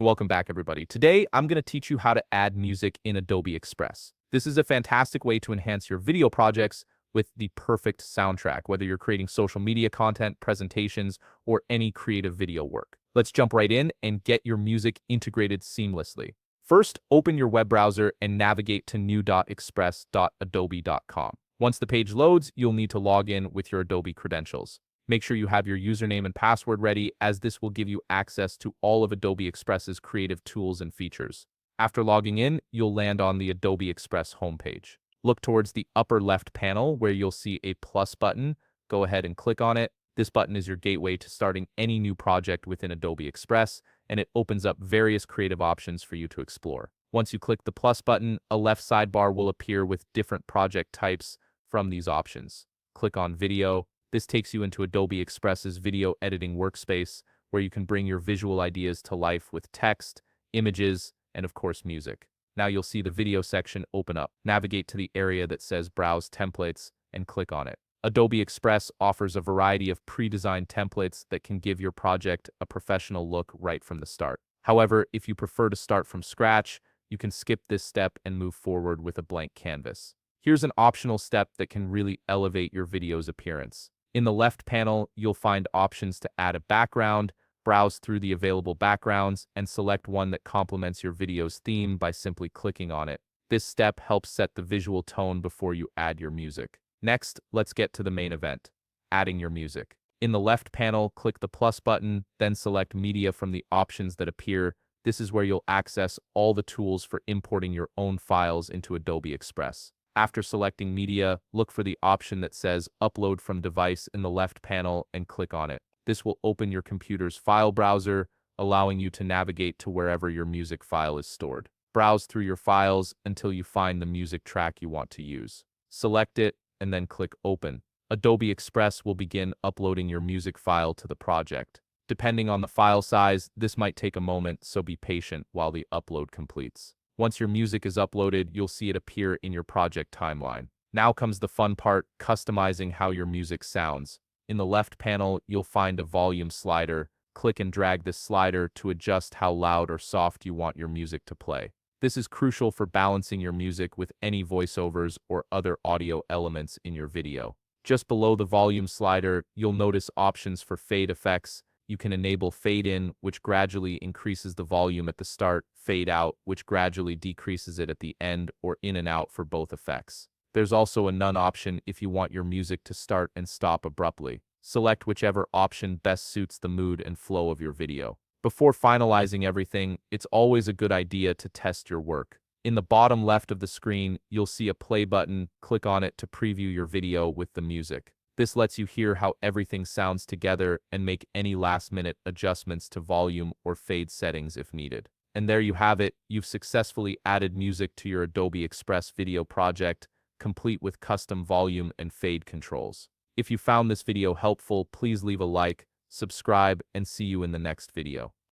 Welcome back, everybody. Today, I'm going to teach you how to add music in Adobe Express. This is a fantastic way to enhance your video projects with the perfect soundtrack, whether you're creating social media content, presentations, or any creative video work. Let's jump right in and get your music integrated seamlessly. First, open your web browser and navigate to new.express.adobe.com. Once the page loads, you'll need to log in with your Adobe credentials. Make sure you have your username and password ready, as this will give you access to all of Adobe Express's creative tools and features. After logging in, you'll land on the Adobe Express homepage. Look towards the upper left panel where you'll see a plus button. Go ahead and click on it. This button is your gateway to starting any new project within Adobe Express, and it opens up various creative options for you to explore. Once you click the plus button, a left sidebar will appear with different project types from these options. Click on Video. This takes you into Adobe Express's video editing workspace, where you can bring your visual ideas to life with text, images, and of course music. Now you'll see the video section open up. Navigate to the area that says Browse Templates and click on it. Adobe Express offers a variety of pre-designed templates that can give your project a professional look right from the start. However, if you prefer to start from scratch, you can skip this step and move forward with a blank canvas. Here's an optional step that can really elevate your video's appearance. In the left panel, you'll find options to add a background, browse through the available backgrounds, and select one that complements your video's theme by simply clicking on it. This step helps set the visual tone before you add your music. Next, let's get to the main event, adding your music. In the left panel, click the plus button, then select Media from the options that appear. This is where you'll access all the tools for importing your own files into Adobe Express. After selecting Media, look for the option that says Upload from Device in the left panel and click on it. This will open your computer's file browser, allowing you to navigate to wherever your music file is stored. Browse through your files until you find the music track you want to use. Select it and then click Open. Adobe Express will begin uploading your music file to the project. Depending on the file size, this might take a moment, so be patient while the upload completes. Once your music is uploaded, you'll see it appear in your project timeline. Now comes the fun part, customizing how your music sounds. In the left panel, you'll find a volume slider. Click and drag this slider to adjust how loud or soft you want your music to play. This is crucial for balancing your music with any voiceovers or other audio elements in your video. Just below the volume slider, you'll notice options for fade effects. You can enable fade in, which gradually increases the volume at the start, fade out, which gradually decreases it at the end, or in and out for both effects. There's also a none option if you want your music to start and stop abruptly. Select whichever option best suits the mood and flow of your video. Before finalizing everything, it's always a good idea to test your work. In the bottom left of the screen, you'll see a play button. Click on it to preview your video with the music. This lets you hear how everything sounds together and make any last-minute adjustments to volume or fade settings if needed. And there you have it. You've successfully added music to your Adobe Express video project, complete with custom volume and fade controls. If you found this video helpful, please leave a like, subscribe, and see you in the next video.